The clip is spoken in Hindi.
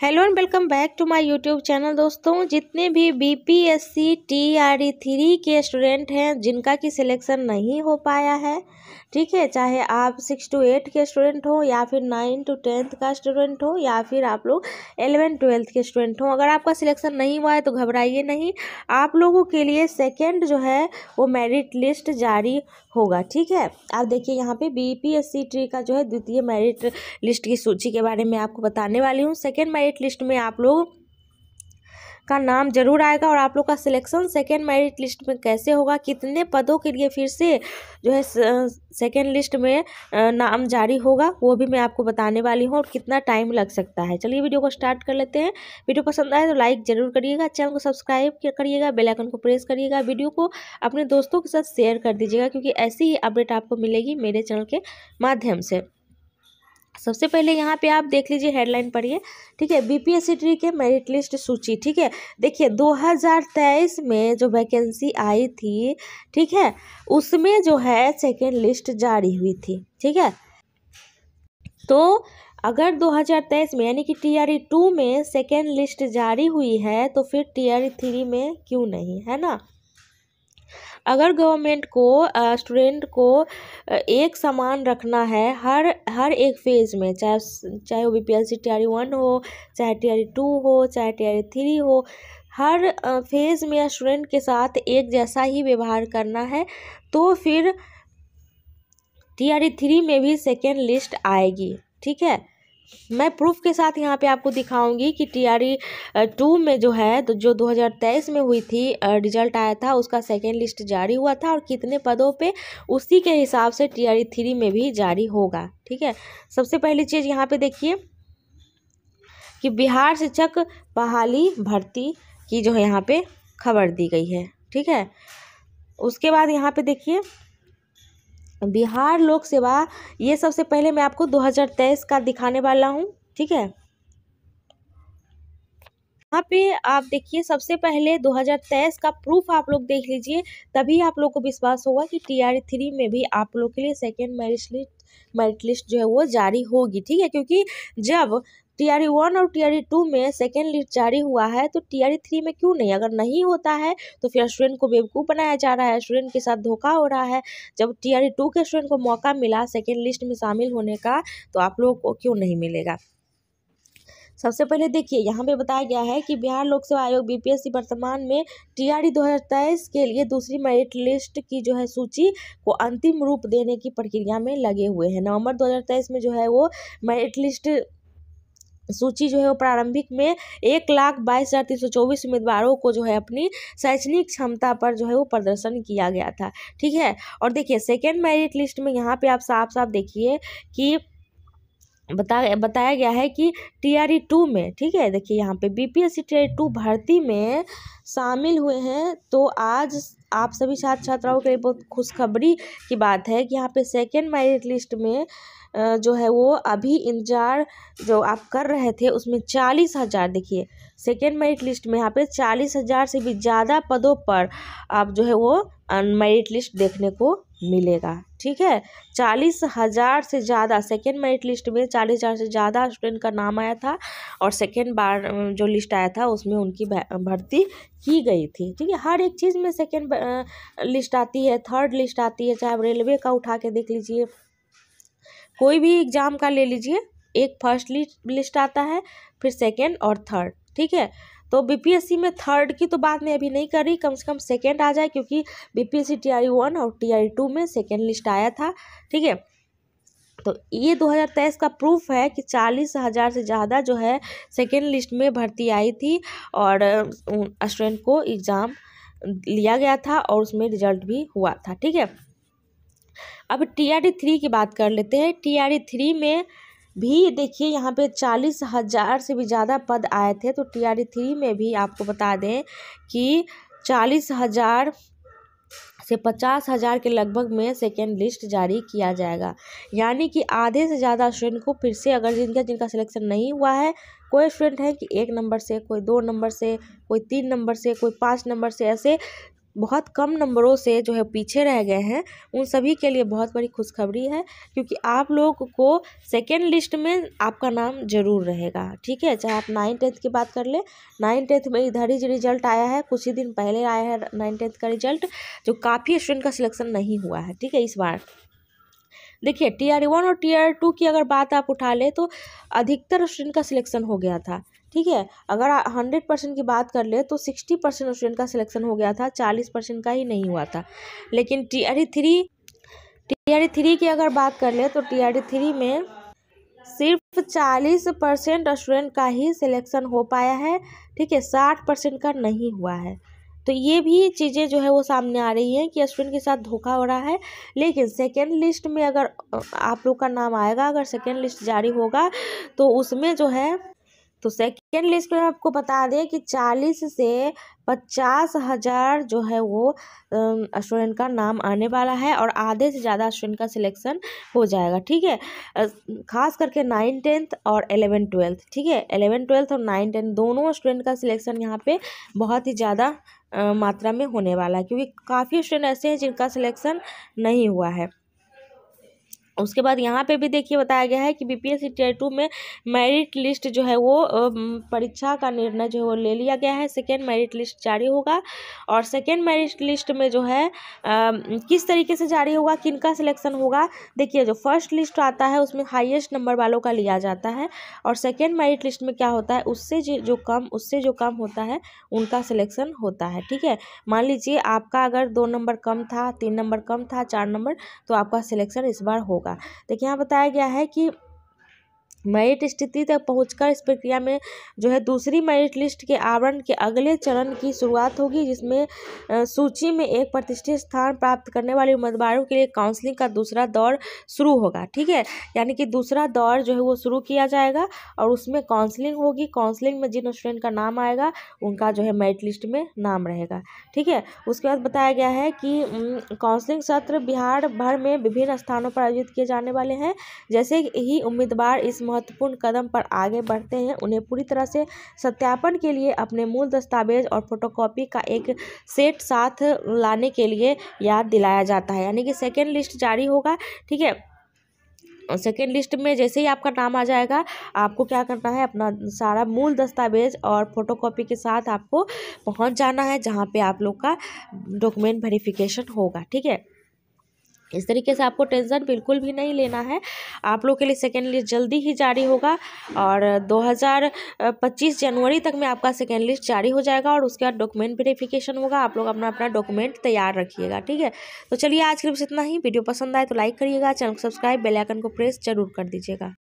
Hello and welcome back to my YouTube channel. दोस्तों, जितने भी बीपीएससी टीआरई 3 के स्टूडेंट हैं जिनका की सिलेक्शन नहीं हो पाया है, ठीक है, चाहे आप 6 to 8 के स्टूडेंट हो या फिर 9 to 10 का स्टूडेंट हो या फिर आप लोग 11 12 के स्टूडेंट हो, अगर आपका सिलेक्शन नहीं हुआ है तो घबराइए नहीं। आप लोगों के लिए सेकेंड जो है वो मेरिट लिस्ट जारी होगा। ठीक है, आप देखिए यहाँ पे बीपीएससी टी का जो है द्वितीय मेरिट लिस्ट की सूची के बारे में आपको बताने वाली हूँ। सेकेंड मेरिट लिस्ट में आप लोग का नाम जरूर आएगा और आप लोग का सिलेक्शन सेकेंड मेरिट लिस्ट में कैसे होगा, कितने पदों के लिए फिर से जो है सेकेंड लिस्ट में नाम जारी होगा, वो भी मैं आपको बताने वाली हूँ और कितना टाइम लग सकता है। चलिए वीडियो को स्टार्ट कर लेते हैं। वीडियो पसंद आए तो लाइक जरूर करिएगा, चैनल को सब्सक्राइब करिएगा, बेल आइकन को प्रेस करिएगा, वीडियो को अपने दोस्तों के साथ शेयर कर दीजिएगा क्योंकि ऐसी ही अपडेट आपको मिलेगी मेरे चैनल के माध्यम से। सबसे पहले यहाँ पे आप देख लीजिए, हेडलाइन पढ़िए। ठीक है, बीपीएससी टी के मेरिट लिस्ट सूची। ठीक है, देखिए 2023 में जो वैकेंसी आई थी, ठीक है, उसमें जो है सेकेंड लिस्ट जारी हुई थी। ठीक है, तो अगर 2023 में यानी कि टीआरई 2 में सेकेंड लिस्ट जारी हुई है तो फिर टीआरई 3 में क्यों नहीं, है ना। अगर गवर्नमेंट को स्टूडेंट को एक समान रखना है हर एक फेज़ में, चाहे वो बीपीएससी टीआरई 1 हो, चाहे टीआरई 2 हो, चाहे टीआरई 3 हो, हर फेज़ में स्टूडेंट के साथ एक जैसा ही व्यवहार करना है तो फिर टीआरई 3 में भी सेकेंड लिस्ट आएगी। ठीक है, मैं प्रूफ के साथ यहाँ पे आपको दिखाऊंगी कि टीआरई 2 में जो है तो जो 2023 में हुई थी रिजल्ट आया था, उसका सेकेंड लिस्ट जारी हुआ था और कितने पदों पे, उसी के हिसाब से टीआरई 3 में भी जारी होगा। ठीक है, सबसे पहली चीज़ यहाँ पे देखिए कि बिहार शिक्षक बहाली भर्ती की जो है यहाँ पे खबर दी गई है। ठीक है, उसके बाद यहाँ पे देखिए बिहार लोक सेवा, ये सबसे पहले मैं आपको 2023 का दिखाने वाला हूँ। ठीक है, यहाँ पे आप देखिए सबसे पहले 2023 का प्रूफ आप लोग देख लीजिए, तभी आप लोग को विश्वास होगा कि टीआरई 3 में भी आप लोग के लिए सेकेंड मेरिट लिस्ट जो है वो जारी होगी। ठीक है, क्योंकि जब टीआरई 1 और टीआरई 2 में सेकेंड लिस्ट जारी हुआ है तो टीआरई 3 में क्यों नहीं। अगर नहीं होता है तो फिर स्टूडेंट को बेवकूफ़ बनाया जा रहा है, स्टूडेंट के साथ धोखा हो रहा है। जब टीआरई 2 के स्टूडेंट को मौका मिला सेकेंड लिस्ट में शामिल होने का तो आप लोग को क्यों नहीं मिलेगा। सबसे पहले देखिए यहाँ पे बताया गया है कि बिहार लोक सेवा आयोग बीपीएससी वर्तमान में टीआरई 2023 के लिए दूसरी मेरिट लिस्ट की जो है सूची को अंतिम रूप देने की प्रक्रिया में लगे हुए हैं। नवंबर 2023 में जो है वो मेरिट लिस्ट सूची जो है वो प्रारंभिक में 1,22,324 उम्मीदवारों को जो है अपनी शैक्षणिक क्षमता पर जो है वो प्रदर्शन किया गया था। ठीक है, और देखिए सेकेंड मेरिट लिस्ट में यहाँ पे आप साफ साफ देखिए कि बताया गया है कि टीआरई 2 में, ठीक है, देखिए यहाँ पे बीपीएससी टीआरई 2 भर्ती में शामिल हुए हैं। तो आज आप सभी छात्र छात्राओं के लिए बहुत खुशखबरी की बात है कि यहाँ पे सेकेंड मेरिट लिस्ट में जो है वो अभी इंतजार जो आप कर रहे थे उसमें 40,000, देखिए सेकेंड मेरिट लिस्ट में यहाँ पे 40,000 से भी ज़्यादा पदों पर आप जो है वो मेरिट लिस्ट देखने को मिलेगा। ठीक है, 40,000 से ज़्यादा सेकेंड मेरिट लिस्ट में 40,000 से ज़्यादा स्टूडेंट का नाम आया था और सेकेंड बार जो लिस्ट आया था उसमें उनकी भर्ती की गई थी। ठीक है, हर एक चीज़ में सेकेंड लिस्ट आती है, थर्ड लिस्ट आती है, चाहे रेलवे का उठा के देख लीजिए, कोई भी एग्जाम का ले लीजिए, एक फर्स्ट लिस्ट आता है, फिर सेकेंड और थर्ड। ठीक है, तो बीपीएससी में थर्ड की तो बात मैं अभी नहीं कर रही, कम से कम सेकेंड आ जाए क्योंकि बीपीएससी टीआरई 1 और टीआरई 2 में सेकेंड लिस्ट आया था। ठीक है, तो ये 2023 का प्रूफ है कि 40,000 से ज़्यादा जो है सेकेंड लिस्ट में भर्ती आई थी और स्टूडेंट को एग्ज़ाम लिया गया था और उसमें रिजल्ट भी हुआ था। ठीक है, अब टीआरई 3 की बात कर लेते हैं। टीआरई 3 में भी देखिए यहाँ पे 40,000 से भी ज़्यादा पद आए थे, तो टीआरई 3 में भी आपको बता दें कि 40,000 से 50,000 के लगभग में सेकेंड लिस्ट जारी किया जाएगा। यानी कि आधे से ज़्यादा स्टूडेंट को फिर से, अगर जिनका सिलेक्शन नहीं हुआ है, कोई स्टूडेंट है कि 1 नंबर से, कोई 2 नंबर से, कोई 3 नंबर से, कोई 5 नंबर से, ऐसे बहुत कम नंबरों से जो है पीछे रह गए हैं, उन सभी के लिए बहुत बड़ी खुशखबरी है, क्योंकि आप लोग को सेकेंड लिस्ट में आपका नाम जरूर रहेगा। ठीक है, चाहे आप 9th-10th की बात कर ले, 9th-10th में इधर ही रिजल्ट आया है, कुछ ही दिन पहले आया है 9th-10th का रिजल्ट, जो काफ़ी स्टूडेंट का सिलेक्शन नहीं हुआ है। ठीक है, इस बार देखिए Tier 1 और Tier 2 की अगर बात आप उठा ले तो अधिकतर स्टूडेंट का सिलेक्शन हो गया था। ठीक है, अगर 100% की बात कर ले तो 60% स्टूडेंट का सिलेक्शन हो गया था, 40% का ही नहीं हुआ था। लेकिन Tier 3 की अगर बात कर ले तो Tier 3 में सिर्फ 40% स्टूडेंट का ही सिलेक्शन हो पाया है। ठीक है, 60% का नहीं हुआ है। तो ये भी चीज़ें जो है वो सामने आ रही हैं कि स्टूडेंट के साथ धोखा हो रहा है। लेकिन सेकेंड लिस्ट में अगर आप लोग का नाम आएगा, अगर सेकेंड लिस्ट जारी होगा तो उसमें जो है, तो सेकेंड लिस्ट में आपको बता दें कि 40 से 50,000 जो है वो स्टूडेंट का नाम आने वाला है और आधे से ज़्यादा स्टूडेंट का सिलेक्शन हो जाएगा। ठीक है, खास करके 9th-10th और 11th-12th। ठीक है, 11th-12th और 9th-10th दोनों स्टूडेंट का सिलेक्शन यहाँ पे बहुत ही ज़्यादा मात्रा में होने वाला है, क्योंकि काफ़ी स्टूडेंट ऐसे हैं जिनका सिलेक्शन नहीं हुआ है। उसके बाद यहाँ पे भी देखिए बताया गया है कि BPSC Tier 2 में मेरिट लिस्ट जो है वो परीक्षा का निर्णय जो है वो ले लिया गया है। सेकेंड मेरिट लिस्ट जारी होगा और सेकेंड मेरिट लिस्ट में जो है किस तरीके से जारी होगा, किनका सिलेक्शन होगा। देखिए जो फर्स्ट लिस्ट आता है उसमें हाईएस्ट नंबर वालों का लिया जाता है और सेकेंड मेरिट लिस्ट में क्या होता है, उससे जो कम होता है उनका सिलेक्शन होता है। ठीक है, मान लीजिए आपका अगर 2 नंबर कम था, 3 नंबर कम था, 4 नंबर, तो आपका सिलेक्शन इस बार होगा। देखिए यहाँ बताया गया है कि मेरिट स्थिति तक पहुंचकर इस प्रक्रिया में जो है दूसरी मेरिट लिस्ट के आवरण के अगले चरण की शुरुआत होगी, जिसमें सूची में एक प्रतिष्ठित स्थान प्राप्त करने वाले उम्मीदवारों के लिए काउंसलिंग का दूसरा दौर शुरू होगा। ठीक है, यानी कि दूसरा दौर जो है वो शुरू किया जाएगा और उसमें काउंसलिंग होगी। काउंसलिंग में जिन स्टूडेंट का नाम आएगा उनका जो है मेरिट लिस्ट में नाम रहेगा। ठीक है, उसके बाद बताया गया है कि काउंसलिंग सत्र बिहार भर में विभिन्न स्थानों पर आयोजित किए जाने वाले हैं। जैसे ही उम्मीदवार इस महत्वपूर्ण कदम पर आगे बढ़ते हैं, उन्हें पूरी तरह से सत्यापन के लिए अपने मूल दस्तावेज और फोटोकॉपी का एक सेट साथ लाने के लिए याद दिलाया जाता है। यानी कि सेकेंड लिस्ट जारी होगा। ठीक है, सेकेंड लिस्ट में जैसे ही आपका नाम आ जाएगा, आपको क्या करना है, अपना सारा मूल दस्तावेज और फोटोकॉपी के साथ आपको पहुंच जाना है जहां पे आप लोग का डॉक्यूमेंट वेरिफिकेशन होगा। ठीक है, इस तरीके से आपको टेंशन बिल्कुल भी नहीं लेना है। आप लोग के लिए सेकेंड लिस्ट जल्दी ही जारी होगा और 2025 जनवरी तक में आपका सेकेंड लिस्ट जारी हो जाएगा और उसके बाद डॉक्यूमेंट वेरिफिकेशन होगा। आप लोग अपना डॉक्यूमेंट तैयार रखिएगा। ठीक है, तो चलिए आज के लिए बस इतना ही। वीडियो पसंद आए तो लाइक करिएगा, चैनल को सब्सक्राइब, बेल आइकन को प्रेस जरूर कर दीजिएगा।